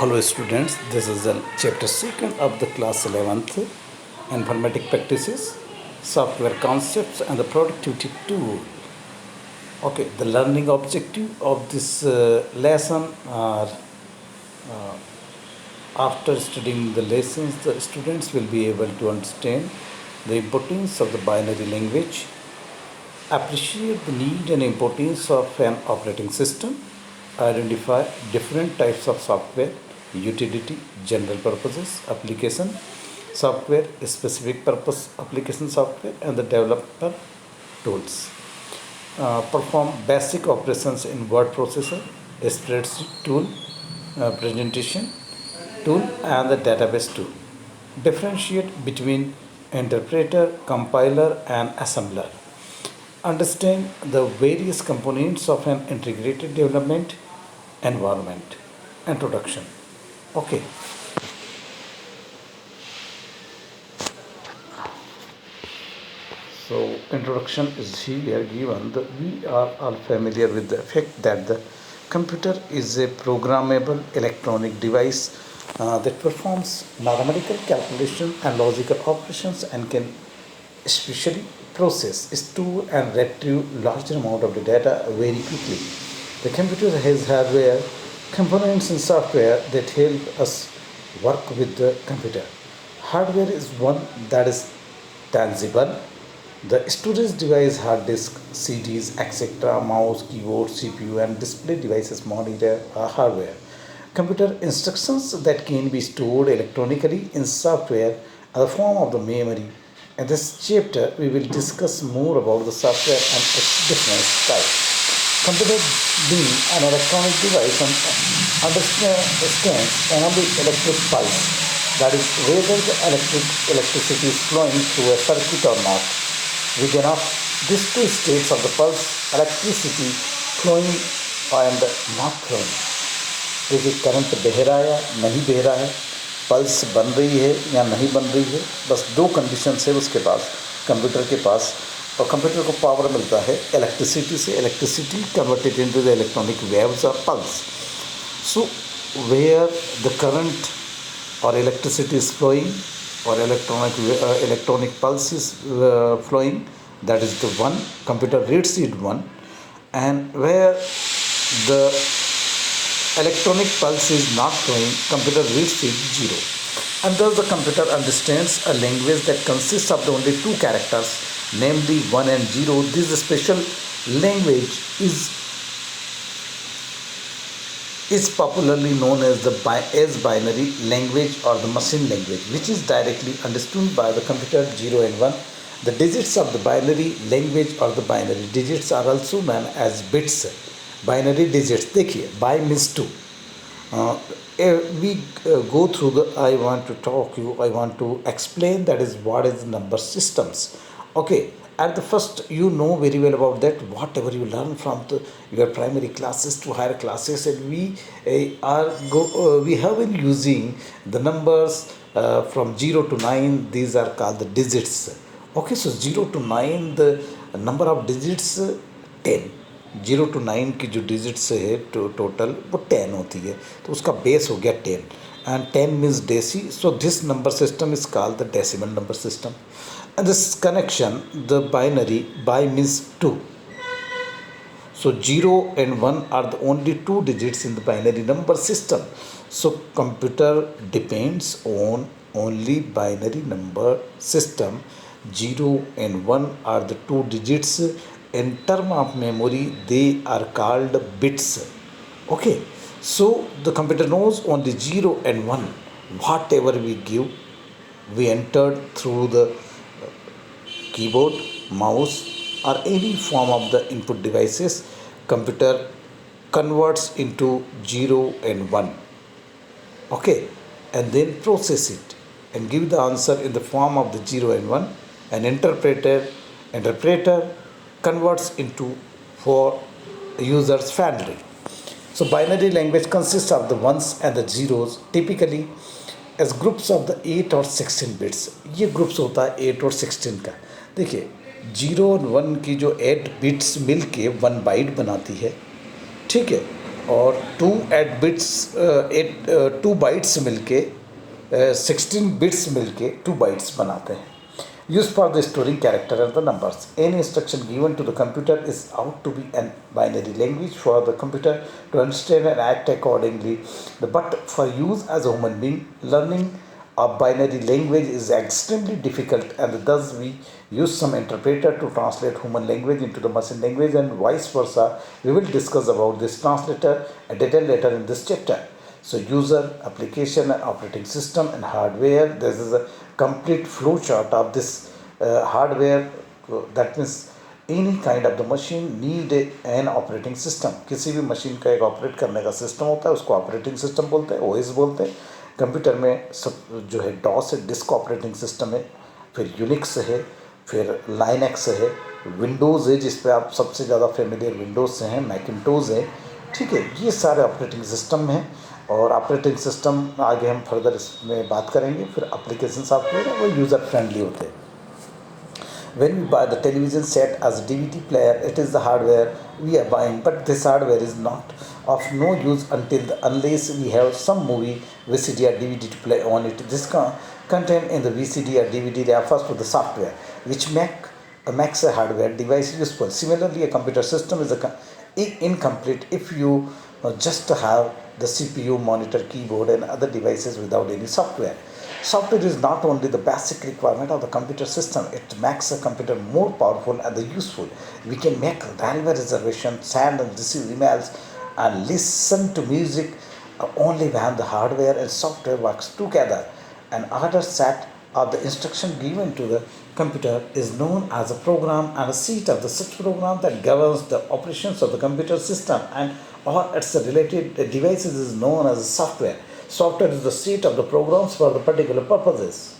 Hello students, this is the chapter 2nd of the class 11th, Informatic Practices, Software Concepts and the Productivity Tool. Okay, the learning objective of this lesson are after studying the lessons, the students will be able to understand the importance of the binary language, appreciate the need and importance of an operating system, identify different types of software, utility, general purposes, application, software, specific purpose application software, and the developer tools. Perform basic operations in word processor, spreadsheet tool, presentation tool, and the database tool. Differentiate between interpreter, compiler, and assembler. Understand the various components of an integrated development environment. Introduction. Okay. So introduction is here given. We are all familiar with the fact that the computer is a programmable electronic device that performs mathematical calculation and logical operations and can especially process, store and retrieve large amount of the data very quickly. The computer has hardware, components and software that help us work with the computer. Hardware is one that is tangible. The storage device, hard disk, CDs, etc., mouse, keyboard, CPU, and display devices monitor hardware. Computer instructions that can be stored electronically in software in the form of the memory. In this chapter, we will discuss more about the software and its different types. Computer being an electronic device and understands only electric pulse, that is, whether the electricity is flowing through a circuit or not. We can have these two states of the pulse, electricity flowing and not flowing. देखिए current बह रहा है या नहीं बह रहा है, pulse बन रही है या नहीं बन रही है, बस दो कंडीशन है उसके पास, कंप्यूटर के पास. और कंप्यूटर को पावर मिलता है इलेक्ट्रिसिटी से. Electricity converted into the electronic waves और pulse. So where the current or electricity is flowing or electronic pulse is flowing, that is the one, computer reads it one, and where the electronic pulse is not flowing, computer reads it zero. And thus the computer understands a language that consists of the only two characters, namely 1 and 0. This special language is popularly known as the binary language or the machine language, which is directly understood by the computer 0 and 1. The digits of the binary language or the binary digits are also known as bits. Binary digits, देखिए, by means 2. We go through the, I want to explain that is what is number systems. Okay. At the first, you know very well about that, whatever you learn from your primary classes to higher classes, and we have been using the numbers from 0 to 9. These are called the digits. Okay, so 0 to 9, the number of digits 10. 0 to 9 की जो digits है total वो 10 होती है, तो उसका base हो गया 10, and 10 means deci. So this number system is called the decimal number system. And this connection, the binary by means 2. So 0 and 1 are the only two digits in the binary number system. So computer depends on only binary number system. 0 and 1 are the two digits. In term of memory, they are called bits. Okay. So the computer knows only 0 and 1. Whatever we give, we entered through the keyboard, mouse, or any form of the input devices, computer converts into 0 and 1. Okay, and then process it and give the answer in the form of the 0 and 1. An interpreter converts into for users friendly. So binary language consists of the ones and the zeros, typically as groups of the 8 or 16 bits. ये groups होता है 8 और 16 का. देखिए 0 और 1 की जो 8 bits मिल के 1 बाइट बनाती है, ठीक है. और 2 बाइट्स मिलके 16 बिट्स मिलके 2 बाइट्स बनाते हैं. Used for the storing character and the numbers. Any instruction given to the computer is out to be a binary language for the computer to understand and act accordingly. But for use as a human being, learning a binary language is extremely difficult, and thus we use some interpreter to translate human language into the machine language and vice versa. We will discuss about this translator a detail later in this chapter. So user, application, and operating system and hardware. This is a complete flow chart of this hardware. That means any kind of the machine need an operating system. किसी भी machine का एक operate करने का system होता है, उसको operating system बोलते हैं, ओएस बोलते हैं. कंप्यूटर में सब जो है डॉस है, डिस्क ऑपरेटिंग सिस्टम है, फिर यूनिक्स है, फिर लाइनक्स है, विंडोज़ है जिस पे आप सबसे ज़्यादा फेमिलियर विंडोज़ से हैं, मैकिंटोश है. ठीक है, ये सारे ऑपरेटिंग सिस्टम हैं. और ऑपरेटिंग सिस्टम आगे हम फर्दर इसमें बात करेंगे. फिर एप्लीकेशन सॉफ्टवेयर है, वो यूज़र फ्रेंडली होते हैं. When we buy the television set as a DVD player, it is the hardware we are buying, but this hardware is not of no use unless we have some movie VCD or DVD to play on it. This content in the VCD or DVD refers to the software which makes a hardware device useful. Similarly, a computer system is incomplete if you just have the CPU, monitor, keyboard, and other devices without any software. Software is not only the basic requirement of the computer system, it makes a computer more powerful and useful. We can make railway reservations, send and receive emails, and listen to music only when the hardware and software works together. An order set or the instruction given to the computer is known as a program, and a set of the such program that governs the operations of the computer system and or its related devices is known as software. Software is the set of the programs for the particular purposes.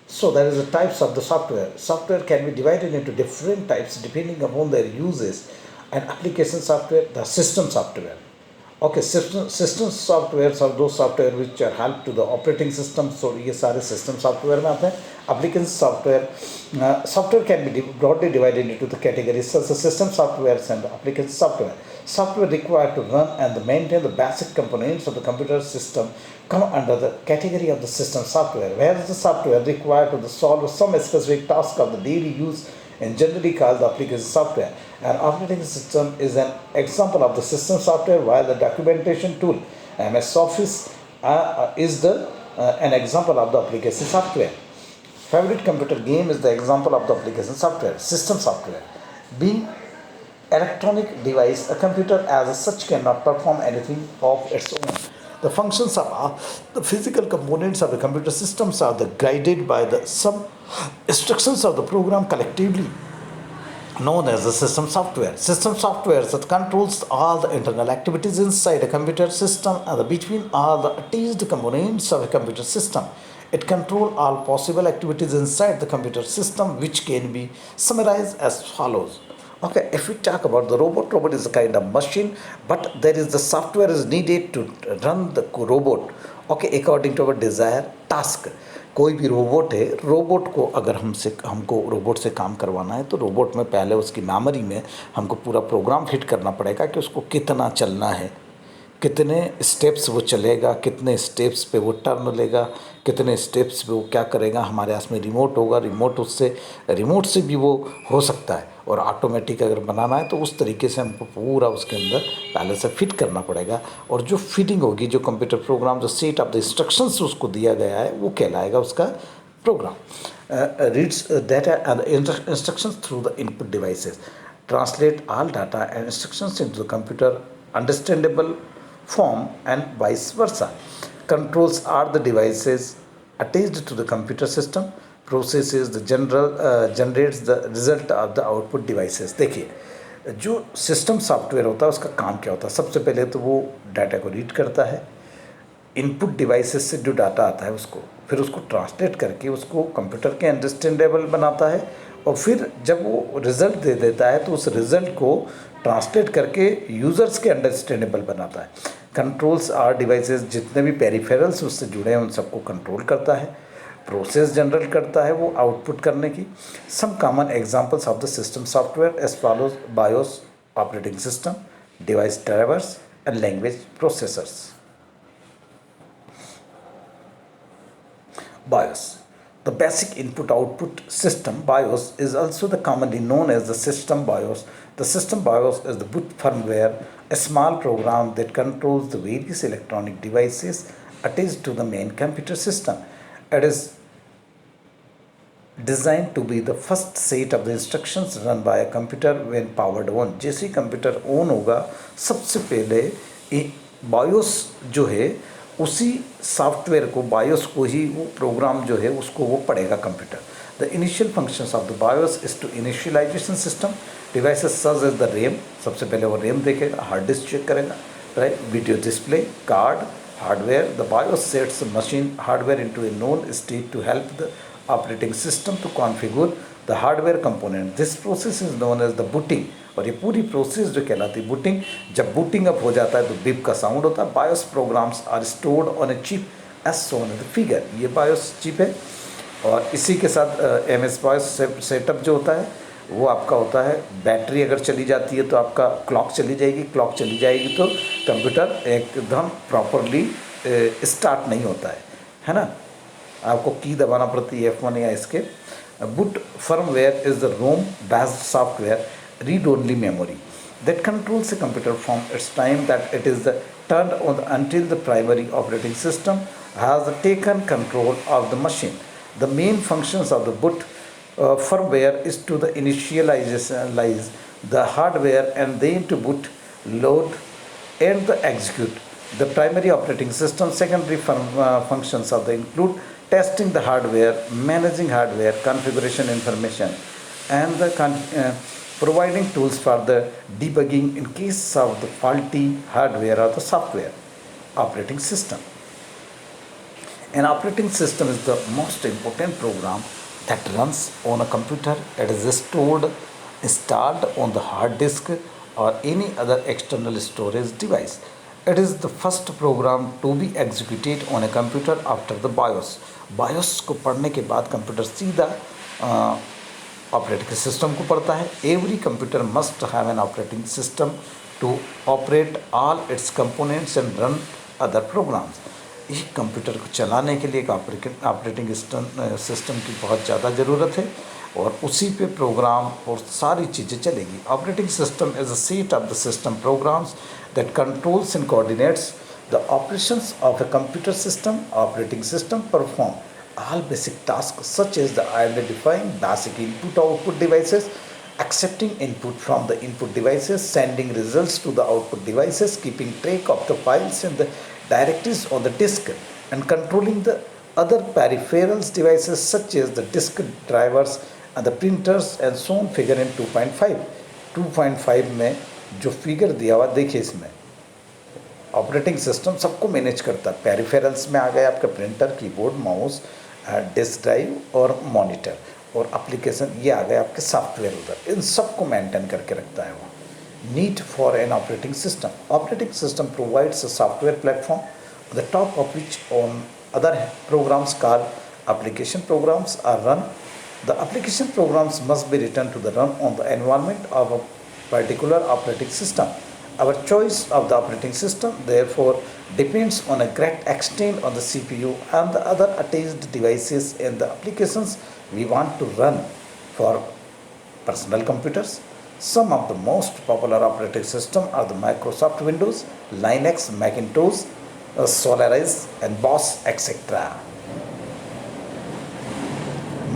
So there is the types of the software. Software can be divided into different types depending upon their uses. And application software, the system software. Okay, system software are those software which are help to the operating system. So ये सारे system software में आते हैं. Application software can be broadly divided into the categories such as system software and application software. Software required to run and maintain the basic components of the computer system come under the category of the system software, whereas the software required to solve some specific task of the daily use and generally called the application software. An operating system is an example of the system software, while the documentation tool MS Office is an example of the application software. Favorite computer game is the example of the application software. System software being electronic device, a computer as such cannot perform anything of its own. The functions of the physical components of the computer systems are guided by some instructions of the program collectively known as the system software. System software that controls all the internal activities inside a computer system and between all the attached components of a computer system. It controls all possible activities inside the computer system, which can be summarized as follows. Okay, if we talk about the robot is a kind of machine, but there is the software is needed to run the robot. Okay, according to our desire task. कोई भी robot है, robot को अगर हमको robot से काम करवाना है तो रोबोट में पहले उसकी मेमोरी में हमको पूरा प्रोग्राम फिट करना पड़ेगा कि उसको कितना चलना है, कितने स्टेप्स वो चलेगा, कितने स्टेप्स पे वो टर्न लेगा, कितने स्टेप्स पे वो क्या करेगा. हमारे पास में रिमोट होगा, रिमोट से भी वो हो सकता है. और ऑटोमेटिक अगर बनाना है तो उस तरीके से हमको पूरा उसके अंदर पहले से फिट करना पड़ेगा. और जो फिटिंग होगी, जो कंप्यूटर प्रोग्राम, जो सेट ऑफ द इंस्ट्रक्शंस उसको दिया गया है, वो कहलाएगा उसका program. Reads data and instructions through the input devices, translate all data and instructions into the computer understandable form and vice versa. Controls are the devices attached to the computer system. Processes the generates the result of the output devices. देखिए, जो system software होता है उसका काम क्या होता है. सबसे पहले तो वो डाटा को रीड करता है, इनपुट डिवाइसेस से जो डाटा आता है उसको फिर उसको ट्रांसलेट करके उसको कंप्यूटर के अंडरस्टैंडेबल बनाता है. और फिर जब वो रिज़ल्ट दे देता है तो उस रिज़ल्ट को ट्रांसलेट करके यूज़र्स के अंडरस्टैंडेबल बनाता है. कंट्रोल्स आर डिवाइसेस, जितने भी पेरिफेरल्स उससे जुड़े हैं उन सबको कंट्रोल करता है. प्रोसेस जनरेट करता है वो आउटपुट करने की. Some common examples of the system software as follows: BIOS, operating system, device drivers, and language processors. BIOS. The basic input output system BIOS is also the commonly known as the system BIOS. The system BIOS is the boot firmware, a small program that controls the various electronic devices attached to the main computer system. It is designed to be the first set of the instructions run by a computer when powered on. जैसे ही computer on होगा सबसे पहले BIOS जो है उसी software को BIOS को ही वो प्रोग्राम जो है उसको वो पढ़ेगा computer. The initial functions of the BIOS is to initialization system devices such as the RAM. सबसे पहले वो रैम देखेगा, हार्ड डिस्क चेक करेगा, right, video display, card, hardware. The BIOS sets machine hardware into a known state to help the operating system to configure the hardware component. This process is known as the booting. और ये पूरी process जो कहलाती है booting. जब booting up हो जाता है तो बिप का साउंड होता है. BIOS programs are stored on a chip as shown in the figure. ये बायोस चिप है और इसी के साथ MS बायोस सेटअप जो होता है वो आपका होता है. बैटरी अगर चली जाती है तो आपका क्लॉक चली जाएगी, क्लॉक चली जाएगी तो कंप्यूटर एकदम प्रॉपरली स्टार्ट नहीं होता है ना. आपको की दबाना पड़ती है F1 या escape. Boot firmware is the ROM based software read only memory that controls a computer from its time that it is turned on until the primary operating system has taken control of the machine. The main functions of the boot firmware is to the initialize the hardware and then to boot, load, and the execute the primary operating system. Secondary functions of the include testing the hardware, managing hardware configuration information, and the providing tools for the debugging in case of the faulty hardware or the software. Operating system. An operating system is the most important program that runs on a computer. It is installed on the hard disk or any other external storage device. It is the first program to be executed on a computer after the BIOS. BIOS को पढ़ने के बाद computer सीधा operating system को पढ़ता है. Every computer must have an operating system to operate all its components and run other programs. ये computer को चलाने के लिए एक ऑपरेटिंग सिस्टम की बहुत ज़्यादा ज़रूरत है और उसी पे प्रोग्राम और सारी चीज़ें चलेगी. Operating system is a set of the system programmes that controls and coordinates the operations of a computer system. Operating system perform all basic tasks such as the identifying basic input-output devices, accepting input from the input devices, sending results to the output devices, keeping track of the files and the directories on the disk, and controlling the other peripherals devices such as the disk drivers and the printers and so on. Figure in 2.5. 2.5 में जो figure दिया हुआ देखिए, इसमें operating system सबको manage करता है. Peripherals में आ गए आपके printer, keyboard, mouse, disk drive और मॉनिटर और एप्लीकेशन. ये आ गए आपके सॉफ्टवेयर उधर. इन सबको मेंटेन करके रखता है वो. Need for an operating system. Operating system provides a software platform the top of which on other programs called application programs are run. The application programs must be written to the run on the environment of a particular operating system. Our choice of the operating system therefore depends on a great extent on the CPU and the other attached devices and the applications we want to run. For personal computers, some of the most popular operating systems are the Microsoft Windows, Linux, Macintosh, Solaris and BOS, etc.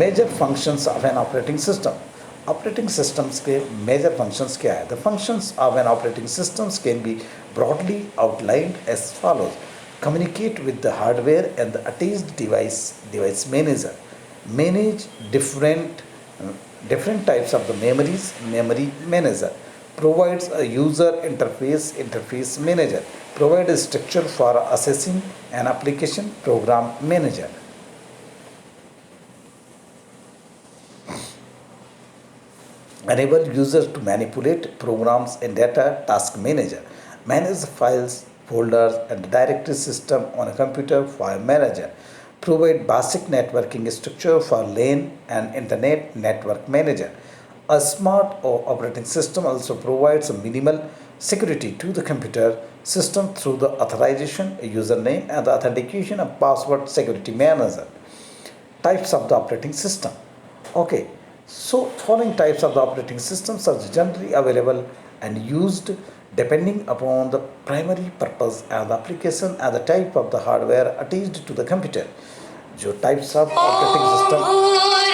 Major functions of an operating system. Operating systems के major functions क्या है? The functions of an operating systems can be broadly outlined as follows. Communicate with the hardware and the attached device manager. Manage different types of the memory manager. Provides a user interface manager. Provide a structure for assessing an application, program manager. Enable users to manipulate programs and data, task manager. Manage files, folders and directory system on a computer, file manager. Provide basic networking structure for LAN and internet network manager. A smart operating system also provides a minimal security to the computer system through the authorization, username, and the authentication of password security manager. Types of the operating system. Okay, so following types of the operating systems are generally available and used depending upon the primary purpose and the application and the type of the hardware attached to the computer. जो types of operating system